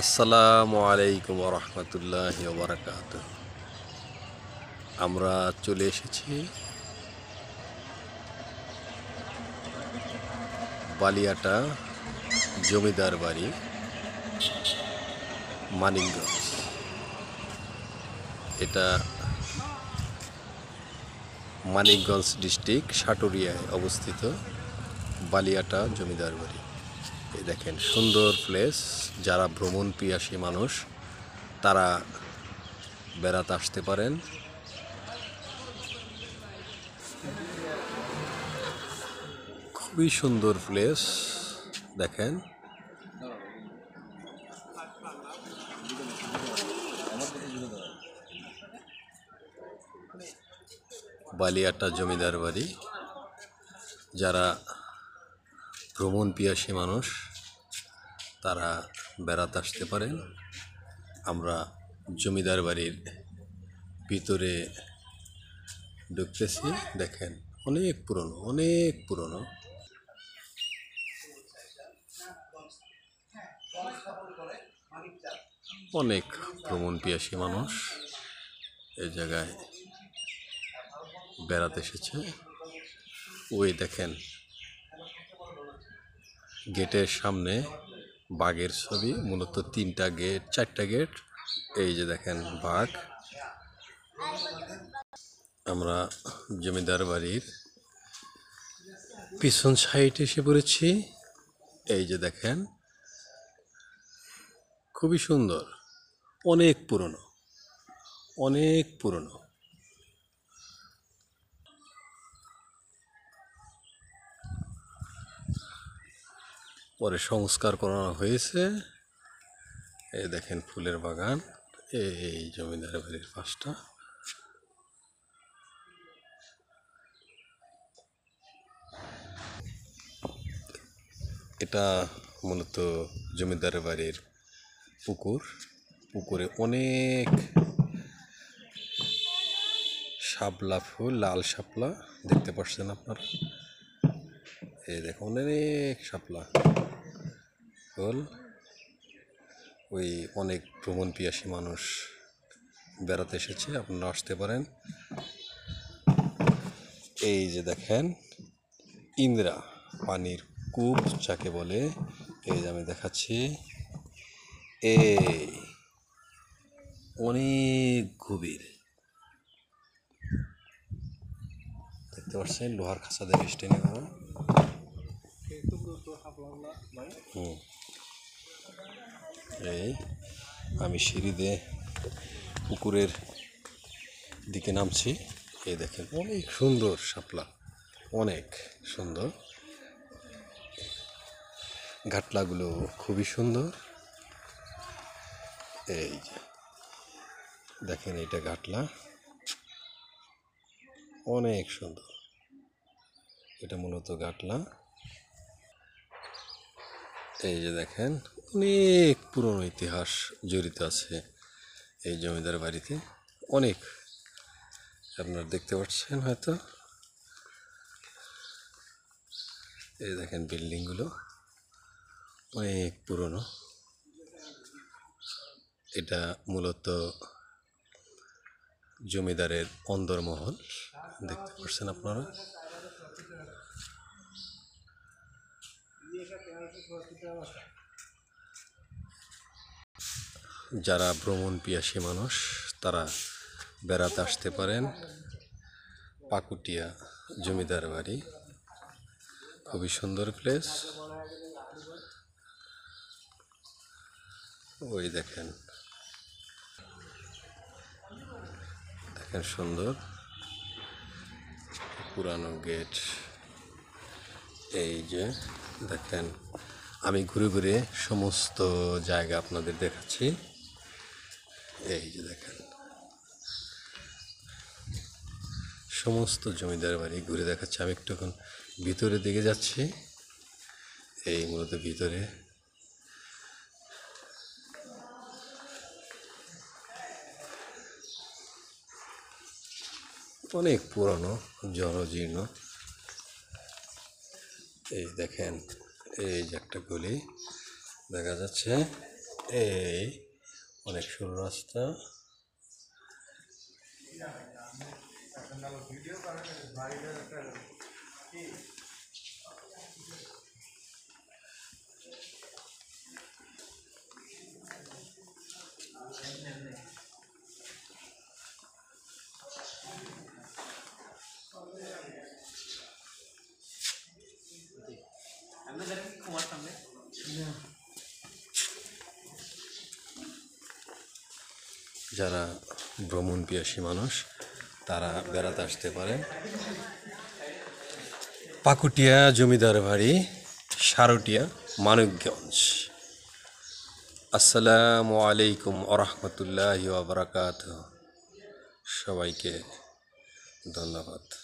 আসসালামু আলাইকুম রহমতুল্লাহি ওবরাকাতুহ। আমরা চলে এসেছি বালিয়াটা জমিদার বাড়ি, মানিকগঞ্জ। এটা মানিকগঞ্জ ডিস্ট্রিক্ট সাটুরিয়ায় অবস্থিত বালিয়াটা জমিদার বাড়ি। এই দেখেন সুন্দর প্লেস। যারা ভ্রমণ পিয়াসী মানুষ তারা বেড়াতে আসতে পারেন। খুবই সুন্দর প্লেস। দেখেন বালিয়াটা জমিদার বাড়ি। যারা ভ্রমণ পিয়াসী মানুষ তারা বেড়াতে আসতে পারেন। আমরা জমিদার বাড়ির ভিতরে ঢুকতেছি। দেখেন অনেক পুরনো, অনেক পুরনো। অনেক ভ্রমণ পিয়াসী মানুষ এই জায়গায় বেড়াতে এসেছে। ওই দেখেন গেটের সামনে বাঘের ছবি, মূলত 3টা গেট 4টা গেট। এই যে দেখেন বাঘ। আমরা জমিদার বাড়ির পিছন সাইডে এসে পড়েছি। এই যে দেখেন খুবই সুন্দর, অনেক পুরনো, অনেক পুরনো। পরে সংস্কার করানো হয়েছে। এই দেখেন ফুলের বাগান। এই জমিদার বাড়ির পাশটা। এটা মূলত জমিদার বাড়ির পুকুর। পুকুরে অনেক শাপলা ফুল, লাল শাপলা দেখতে পাচ্ছেন আপনারা। এই দেখুন অনেক শাপলা ফুল। ওই অনেক ভ্রমণ পিয়াসী মানুষ বেড়াতে এসেছে, আপনারা আসতে পারেন। এই যে দেখেন ইন্দ্রা পানির কূপ যাকে বলে, এই যে আমি দেখাচ্ছি। এই অনেক গভীর, দেখতে পাচ্ছেন লোহার খাঁচা দিয়ে স্টেনে করা। এই আমি সিঁড়ি দিয়ে পুকুরের দিকে নামছি। এই দেখেন অনেক সুন্দর শাপলা, অনেক সুন্দর। ঘাটলাগুলো খুবই সুন্দর। এই যে দেখেন এটা ঘাটলা, অনেক সুন্দর। এটা মূলত ঘাটলা। এই যে দেখেন অনেক পুরনো ইতিহাস জড়িত আছে এই জমিদার বাড়িতে। অনেক আপনারা দেখতে পাচ্ছেন হয়তো। এই দেখেন বিল্ডিংগুলো অনেক পুরনো। এটা মূলত জমিদারের অন্দরমহল, দেখতে পাচ্ছেন আপনারা। যারা ভ্রমণ পিয়াসী মানুষ তারা বেড়াতে আসতে পারেন। পাকুটিয়া জমিদার বাড়ি খুবই সুন্দর প্লেস। ওই দেখেন, দেখেন সুন্দর পুরানো গেট। এই যে দেখেন আমি ঘুরে ঘুরে সমস্ত জায়গা আপনাদের দেখাচ্ছি। এই যে দেখেন সমস্ত জমিদার বাড়ি ঘুরে দেখাচ্ছি। আমি একটু এখন ভিতরের দিকে যাচ্ছি। এই মূলত ভিতরে অনেক পুরনো, জরাজীর্ণ। এই দেখেন এই যে একটা গলি দেখা যাচ্ছে। এই অনেক সরু রাস্তা। যারা ভ্রমণ পিয়াসী মানুষ তারা বেড়াতে আসতে পারেন। পাকুটিয়া জমিদার বাড়ি, সারুটিয়া, মানিকগঞ্জ। আসসালামু আলাইকুম ওরহমতুল্লাহি ওয়া বারাকাতুহু। সবাইকে ধন্যবাদ।